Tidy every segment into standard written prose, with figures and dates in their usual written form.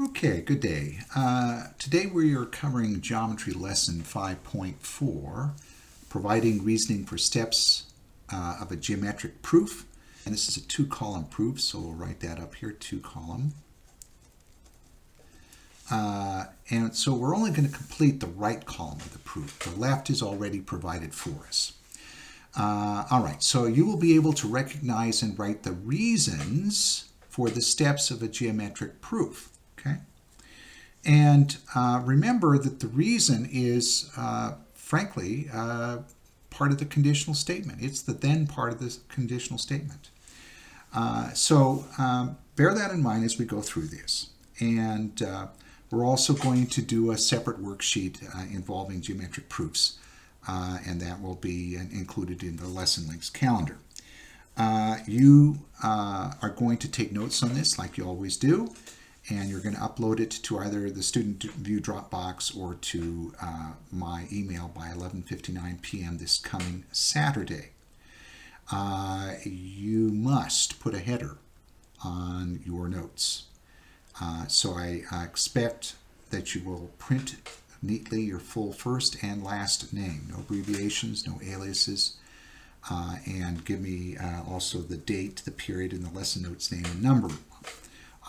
Okay, good day. Today we are covering Geometry Lesson 5.4, providing reasoning for steps of a geometric proof. And this is a two-column proof, so we'll write that up here, two-column. And so we're only going to complete the right column of the proof. The left is already provided for us. All right, so you will be able to recognize and write the reasons for the steps of a geometric proof. Okay, and remember that the reason is, frankly, part of the conditional statement. It's the then part of the conditional statement. So bear that in mind as we go through this. And we're also going to do a separate worksheet involving geometric proofs, and that will be included in the lesson links calendar. You are going to take notes on this like you always do, and you're going to upload it to either the Student View Dropbox or to my email by 11:59 p.m. this coming Saturday. You must put a header on your notes. So I expect that you will print neatly your full first and last name, no abbreviations, no aliases, and give me also the date, the period, and the lesson notes name and number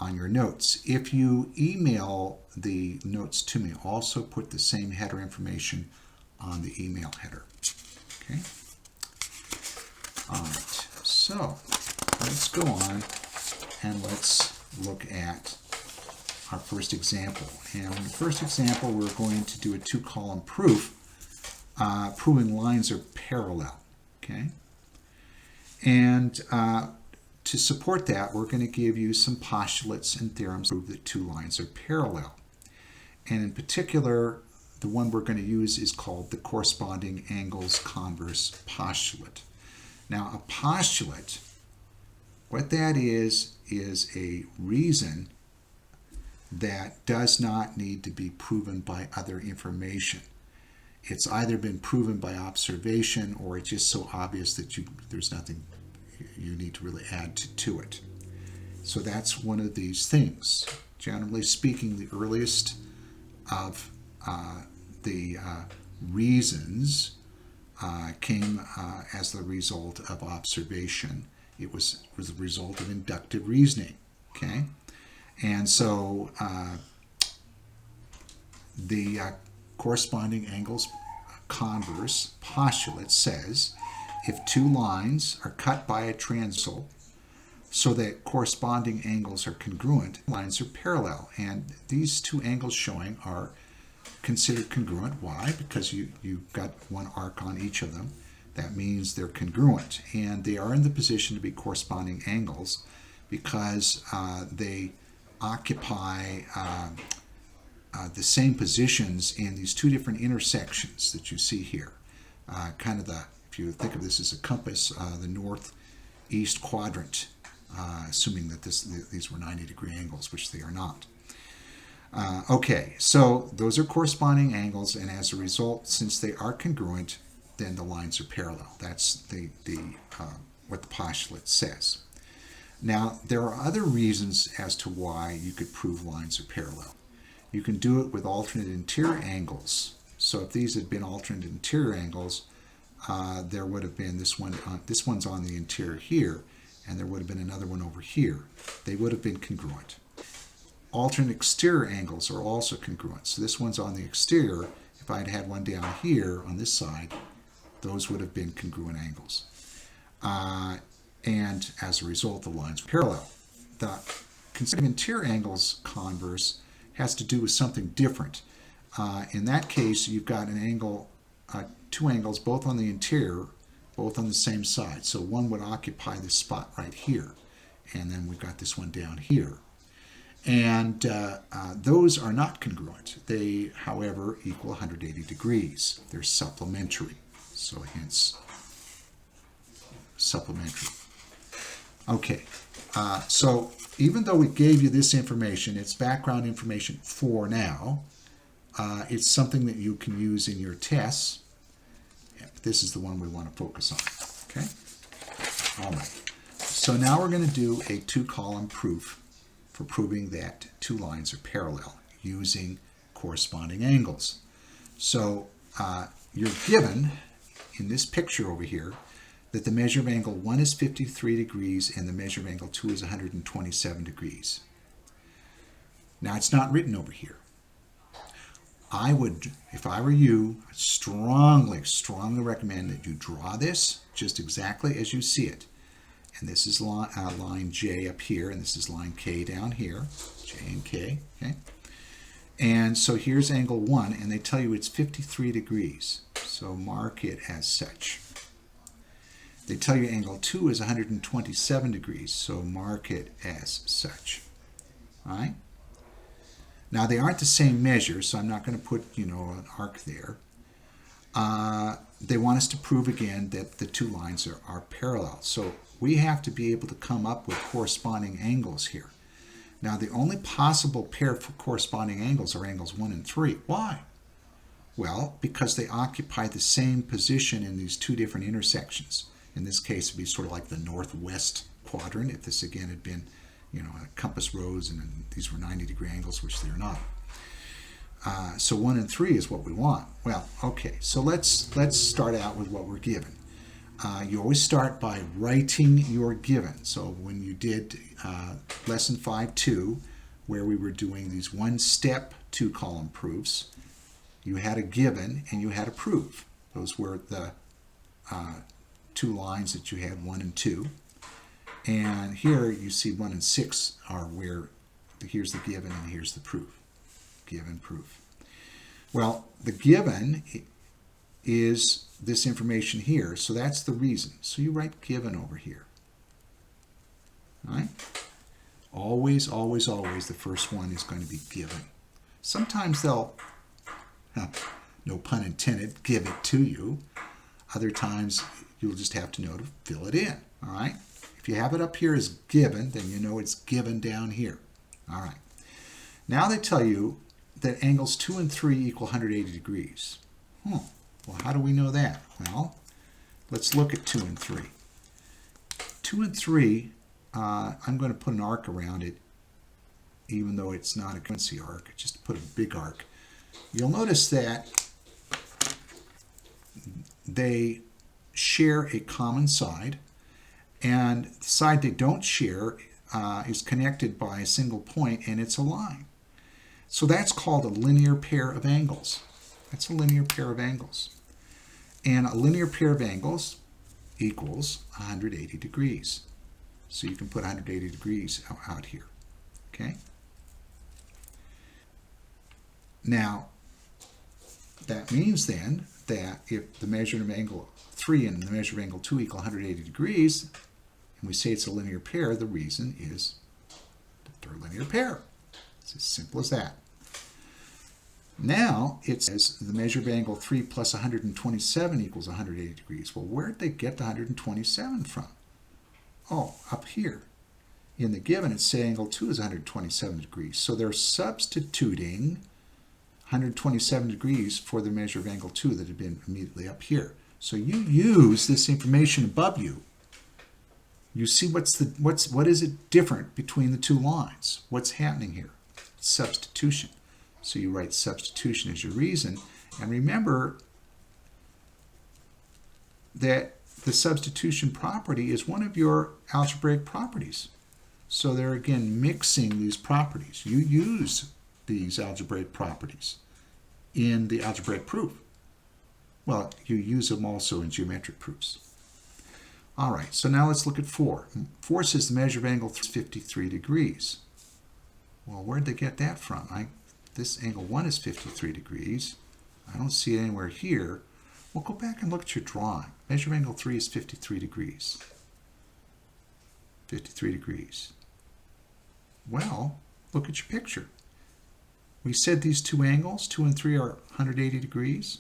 on your notes. If you email the notes to me, also put the same header information on the email header. Okay. All right. So let's go on and let's look at our first example. And in the first example, we're going to do a two-column proof, proving lines are parallel. Okay. And to support that, we're going to give you some postulates and theorems to prove that two lines are parallel. And in particular, the one we're going to use is called the corresponding angles converse postulate. Now, a postulate, what that is a reason that does not need to be proven by other information. It's either been proven by observation, or it's just so obvious that there's nothing you need to really add to it. So that's one of these things. Generally speaking, the earliest of the reasons came as the result of observation. It was the result of inductive reasoning. Okay, and so the corresponding angles converse postulate says if two lines are cut by a transversal so that corresponding angles are congruent, lines are parallel. And these two angles showing are considered congruent. Why? Because you've got one arc on each of them. That means they're congruent. And they are in the position to be corresponding angles because they occupy the same positions in these two different intersections that you see here. Kind of if you think of this as a compass, the northeast quadrant, assuming that these were 90-degree angles, which they are not. Okay, so those are corresponding angles, and as a result, since they are congruent, then the lines are parallel. That's what the postulate says. Now, there are other reasons as to why you could prove lines are parallel. You can do it with alternate interior angles. So if these had been alternate interior angles, there would have been this one's on the interior here, and there would have been another one over here. They would have been congruent. Alternate exterior angles are also congruent. So this one's on the exterior. If I'd had one down here on this side, those would have been congruent angles. And as a result, the lines are parallel. The consecutive interior angles converse has to do with something different. In that case, you've got an angle, two angles, both on the interior, both on the same side. So one would occupy this spot right here, and then we've got this one down here. And those are not congruent. They, however, equal 180 degrees. They're supplementary, so hence supplementary. Okay, so even though we gave you this information, it's background information for now. It's something that you can use in your tests. This is the one we want to focus on. Okay? All right. So now we're going to do a two-column proof for proving that two lines are parallel using corresponding angles. So you're given, in this picture over here, that the measure of angle 1 is 53 degrees and the measure of angle 2 is 127 degrees. Now, it's not written over here. I would, if I were you, strongly recommend that you draw this just exactly as you see it. And this is line J up here, and this is line K down here, J and K, okay? And so here's angle 1, and they tell you it's 53 degrees. So mark it as such. They tell you angle 2 is 127 degrees, so mark it as such. All right? Now, they aren't the same measure, so I'm not going to put, an arc there. They want us to prove again that the two lines are parallel. So we have to be able to come up with corresponding angles here. Now, the only possible pair for corresponding angles are angles 1 and 3. Why? Well, because they occupy the same position in these two different intersections. In this case, it would be sort of like the northwest quadrant, if this again had been, a compass rose and these were 90-degree angles, which they're not. So 1 and 3 is what we want. Well, okay, so let's start out with what we're given. You always start by writing your given. So when you did lesson 5.2, where we were doing these one-step two-column proofs, you had a given and you had a proof. Those were the two lines that you had, 1 and 2. And here you see 1 and 6 are where here's the given and here's the proof. Given, proof. Well, the given is this information here, so that's the reason. So you write given over here. All right? Always, always, always the first one is going to be given. Sometimes they'll, no pun intended, give it to you. Other times you'll just have to know to fill it in. All right? If you have it up here as given, then you know it's given down here. All right. Now they tell you that angles 2 and 3 equal 180 degrees. Well, how do we know that? Well, let's look at 2 and 3. 2 and 3, I'm going to put an arc around it, even though it's not a frequency arc, just put a big arc. You'll notice that they share a common side, and the side they don't share is connected by a single point, and it's a line. So that's called a linear pair of angles. That's a linear pair of angles. And a linear pair of angles equals 180 degrees. So you can put 180 degrees out here. Okay? Now, that means then that if the measure of angle 3 and the measure of angle 2 equal 180 degrees, and we say it's a linear pair, the reason is that they're a linear pair. It's as simple as that. Now it says the measure of angle 3 plus 127 equals 180 degrees. Well, where did they get the 127 from? Oh, up here. In the given, it's saying angle 2 is 127 degrees. So they're substituting 127 degrees for the measure of angle 2 that had been immediately up here. So you use this information above you. You see what is it different between the two lines? What's happening here? Substitution. So you write substitution as your reason. And remember that the substitution property is one of your algebraic properties. So they're again mixing these properties. You use these algebraic properties in the algebraic proof. Well, you use them also in geometric proofs. All right, so now let's look at 4. 4 says the measure of angle is 53 degrees. Well, where'd they get that from? This angle 1 is 53 degrees. I don't see it anywhere here. Well, go back and look at your drawing. Measure of angle 3 is 53 degrees. 53 degrees. Well, look at your picture. We said these two angles, 2 and 3, are 180 degrees.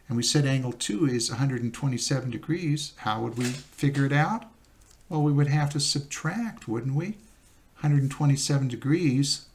And we said angle 2 is 127 degrees. How would we figure it out? Well, we would have to subtract, wouldn't we? 127 degrees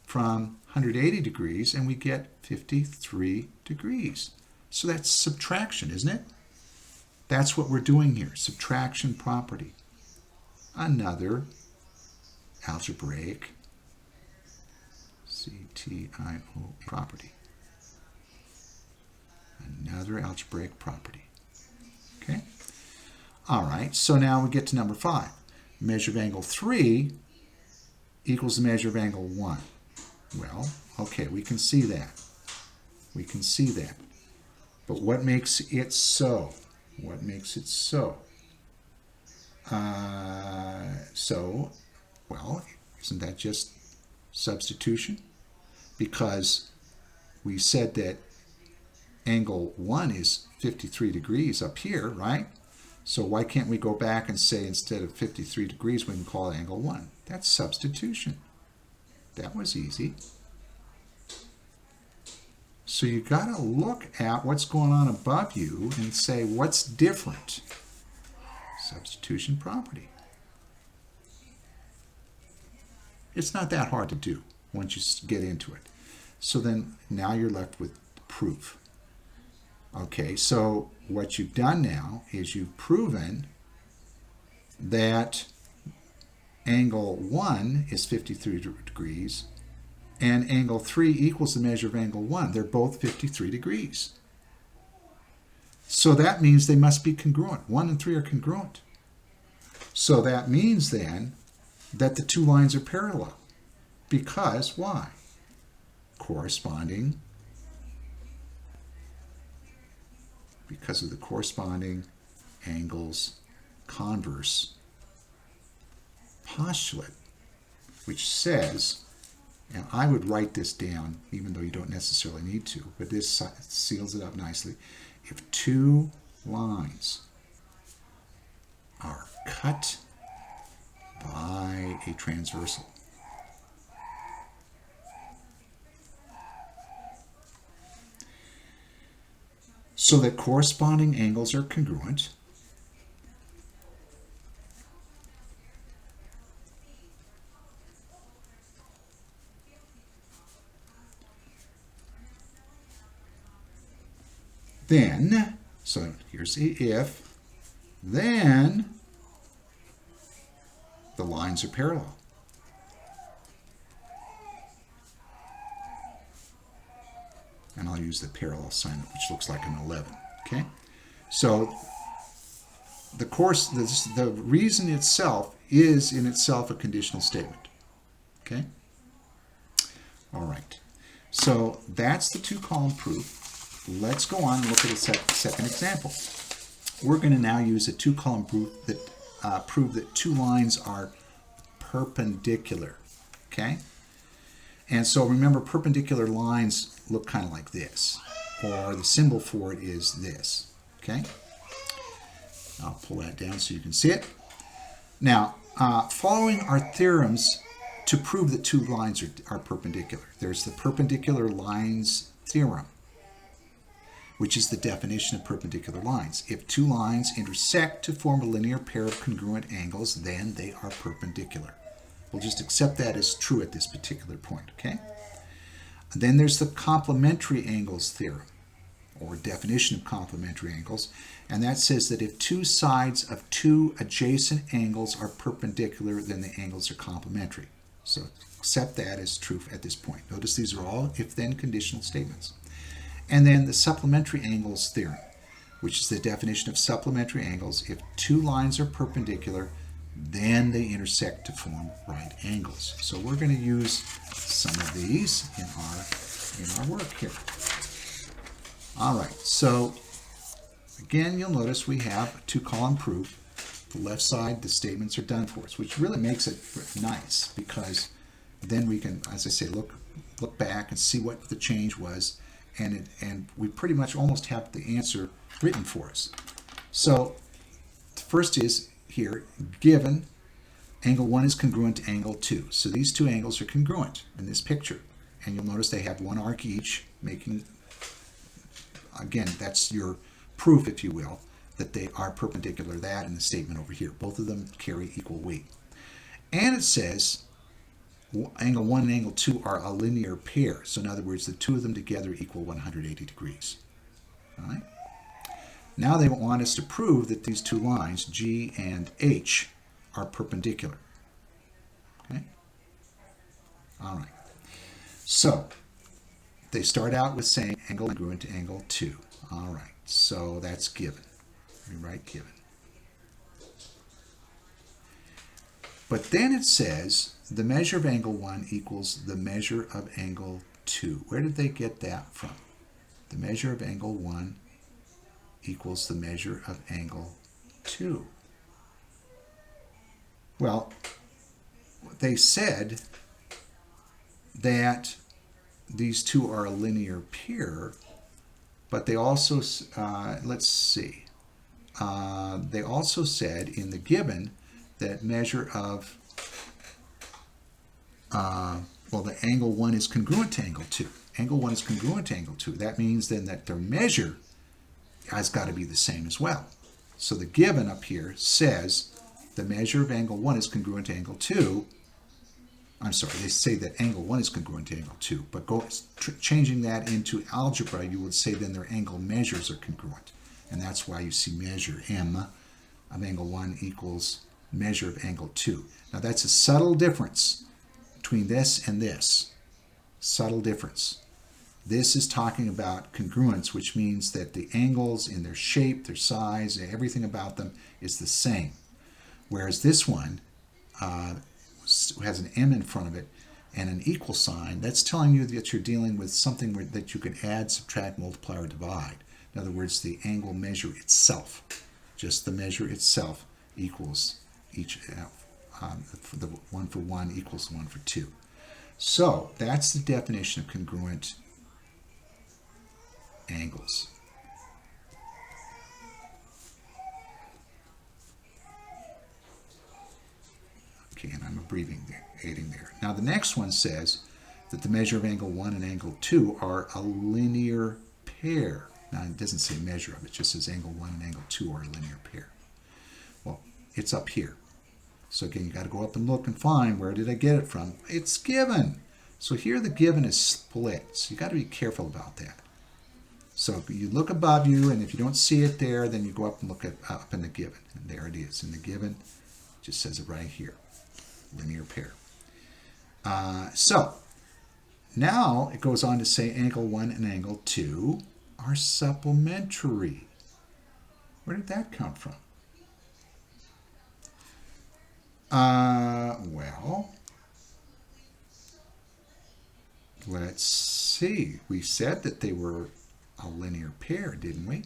from 180 degrees, and we get 53 degrees. So that's subtraction, isn't it? That's what we're doing here, subtraction property. Another algebraic CTIO property. Another algebraic property. Okay? All right, so now we get to number 5. Measure of angle 3 equals the measure of angle 1. Well, okay, we can see that. We can see that. But what makes it so? What makes it so? Well, isn't that just substitution? Because we said that angle 1 is 53 degrees up here, right? So why can't we go back and say instead of 53 degrees, we can call it angle 1? That's substitution. That was easy. So you got to look at what's going on above you and say, what's different? Substitution property. It's not that hard to do once you get into it. So then now you're left with proof. Okay, so what you've done now is you've proven that angle 1 is 53 degrees and angle 3 equals the measure of angle 1. They're both 53 degrees. So that means they must be congruent. 1 and 3 are congruent. So that means then that the two lines are parallel. Because why? Corresponding, because of the corresponding angles converse postulate, which says, and I would write this down even though you don't necessarily need to, but this seals it up nicely. If two lines are cut by a transversal, so that corresponding angles are congruent, then, so here's the if, then the lines are parallel. And I'll use the parallel sign, which looks like an 11. Okay, so the reason itself is in itself a conditional statement. Okay, all right. So that's the two-column proof. Let's go on and look at a second example. We're going to now use a two-column proof that prove that two lines are perpendicular. Okay. And so remember, perpendicular lines look kind of like this, or the symbol for it is this, okay? I'll pull that down so you can see it. Now, following our theorems to prove that two lines are perpendicular. There's the perpendicular lines theorem, which is the definition of perpendicular lines. If two lines intersect to form a linear pair of congruent angles, then they are perpendicular. We'll just accept that as true at this particular point, okay? Then there's the complementary angles theorem, or definition of complementary angles, and that says that if two sides of two adjacent angles are perpendicular, then the angles are complementary. So accept that as true at this point. Notice these are all if-then conditional statements. And then the supplementary angles theorem, which is the definition of supplementary angles. If two lines are perpendicular, then they intersect to form right angles. So we're going to use some of these in our work here. All right, so again, you'll notice we have a two-column proof. The left side, the statements are done for us, which really makes it nice because then we can, as I say, look back and see what the change was, and we pretty much almost have the answer written for us. So the first is here, given angle 1 is congruent to angle 2. So these two angles are congruent in this picture. And you'll notice they have one arc each, making, again, that's your proof, if you will, that they are perpendicular. That and the statement over here. Both of them carry equal weight. And it says angle 1 and angle 2 are a linear pair. So in other words, the two of them together equal 180 degrees. All right? Now they want us to prove that these two lines, G and H, are perpendicular. Okay? So they start out with saying angle congruent to angle 2. All right, so that's given. We write given. But then it says the measure of angle 1 equals the measure of angle 2. Where did they get that from? The measure of angle 1 equals the measure of angle 2. Well, they said that these two are a linear pair, but they also, let's see, they also said in the given that measure of, well, the angle 1 is congruent to angle 2. Angle 1 is congruent to angle 2. That means then that their measure has got to be the same as well. So the given up here says the measure of angle 1 is congruent to angle 2. I'm sorry, they say that angle 1 is congruent to angle 2, but changing that into algebra, you would say then their angle measures are congruent. And that's why you see measure M of angle 1 equals measure of angle 2. Now that's a subtle difference between this and this. Subtle difference. This is talking about congruence, which means that the angles in their shape, their size, everything about them is the same. Whereas this one has an M in front of it and an equal sign. That's telling you that you're dealing with something that you can add, subtract, multiply, or divide. In other words, the angle measure itself, just the measure itself, equals each, for the 1 for 1 equals 1 for 2. So that's the definition of congruent angles. Okay, and I'm abbreviating there. Now the next one says that the measure of angle 1 and angle 2 are a linear pair. Now it doesn't say measure of it, just says angle 1 and angle 2 are a linear pair. Well, it's up here. So again, you got to go up and look and find where did I get it from. It's given. So here the given is split. So you got to be careful about that. So you look above you, and if you don't see it there, then you go up and look up in the given. And there it is. In the given, it just says it right here. Linear pair. So now it goes on to say angle 1 and angle 2 are supplementary. Where did that come from? Well, let's see. We said that they were a linear pair, didn't we?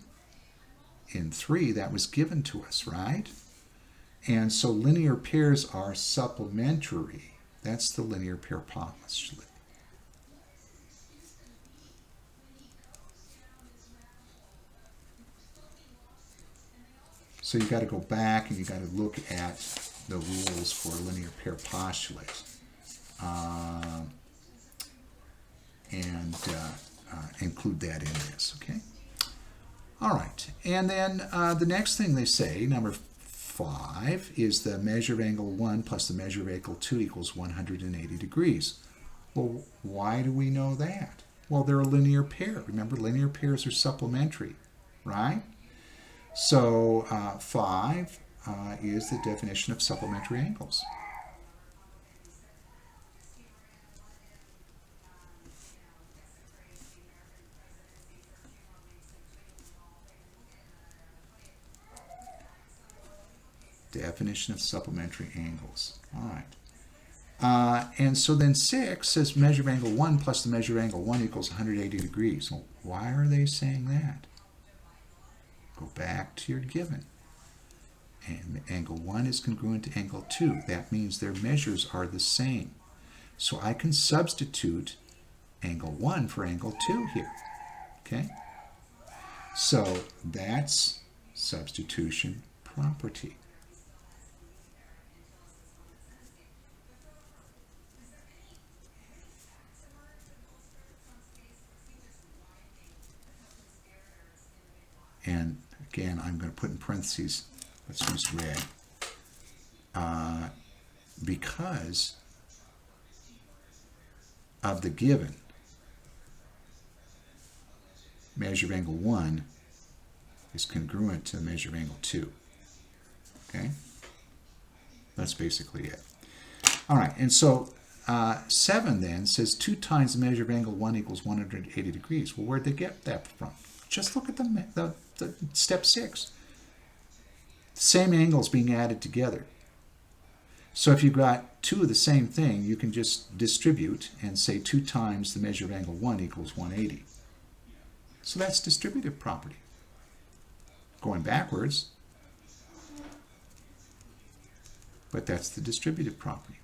In 3, that was given to us, right? And so linear pairs are supplementary. That's the linear pair postulate. So you got to go back and you got to look at the rules for linear pair postulate and include that in this, okay? All right, and then the next thing they say, number 5, is the measure of angle 1 plus the measure of angle 2 equals 180 degrees. Well, why do we know that? Well, they're a linear pair. Remember, linear pairs are supplementary, right? So 5 is the definition of supplementary angles. Definition of supplementary angles. All right. And so then 6 says measure of angle 1 plus the measure of angle 1 equals 180 degrees. Well, why are they saying that? Go back to your given. And angle 1 is congruent to angle 2. That means their measures are the same. So I can substitute angle 1 for angle 2 here. Okay? So that's substitution property. And again, I'm going to put in parentheses, let's use red, because of the given. Measure of angle 1 is congruent to the measure of angle 2. Okay? That's basically it. All right, and so 7 then says 2 times the measure of angle 1 equals 180 degrees. Well, where'd they get that from? Just look at the step 6. Same angles being added together. So if you've got 2 of the same thing, you can just distribute and say 2 times the measure of angle 1 equals 180. So that's distributive property. Going backwards, but that's the distributive property.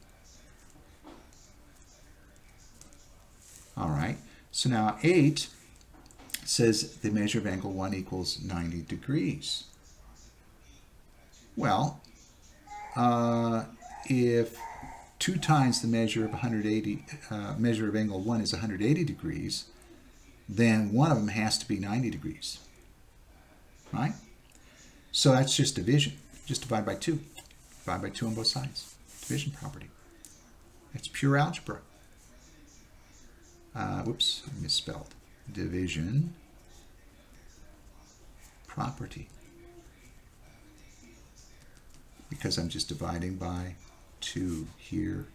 All right, so now 8 says the measure of angle 1 equals 90 degrees. Well, if 2 times the measure of measure of angle 1 is 180 degrees, then one of them has to be 90 degrees, right? So that's just division. Just divide by 2. Divide by 2 on both sides. Division property. That's pure algebra. Whoops, I misspelled. Division property. Because I'm just dividing by 2 here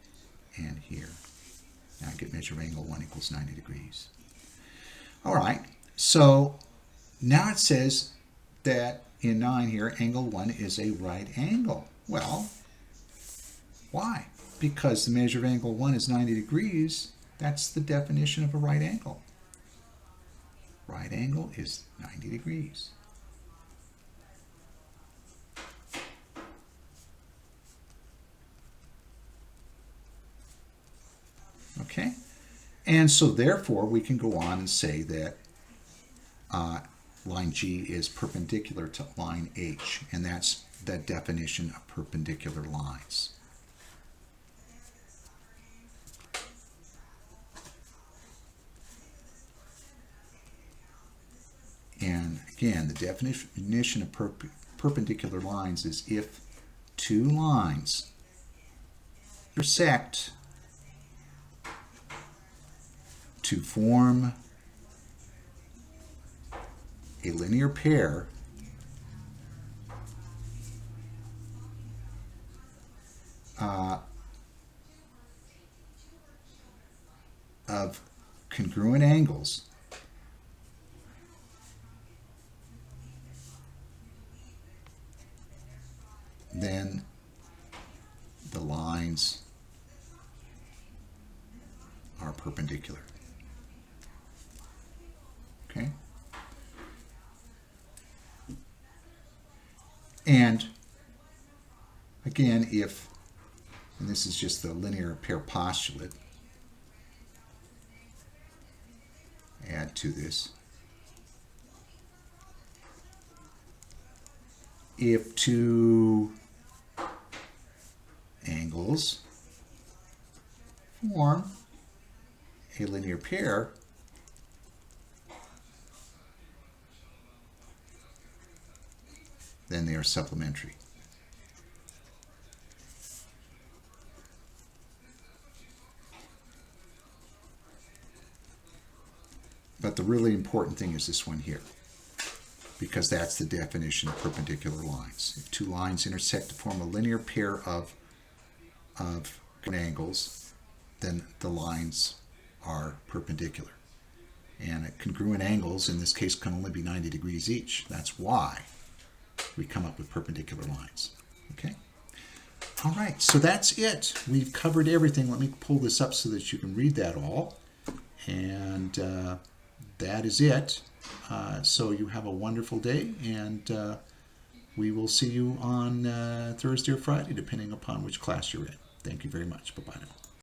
and here. Now I get measure of angle 1 equals 90 degrees. All right, so now it says that in 9 here, angle 1 is a right angle. Well, why? Because the measure of angle 1 is 90 degrees. That's the definition of a right angle. Right angle is 90 degrees. Okay? And so therefore we can go on and say that line G is perpendicular to line H, and that's the definition of perpendicular lines. And again, the definition of perpendicular lines is if 2 lines intersect to form a linear pair of congruent angles, then the lines are perpendicular. Okay? And again, if, and this is just the linear pair postulate, add to this, if 2 angles form a linear pair, then they are supplementary. But the really important thing is this one here, because that's the definition of perpendicular lines. If 2 lines intersect to form a linear pair of angles, then the lines are perpendicular. And congruent angles, in this case, can only be 90 degrees each. That's why we come up with perpendicular lines. Okay? All right, so that's it. We've covered everything. Let me pull this up so that you can read that all. And that is it. So you have a wonderful day, and we will see you on Thursday or Friday, depending upon which class you're in. Thank you very much. Bye-bye now.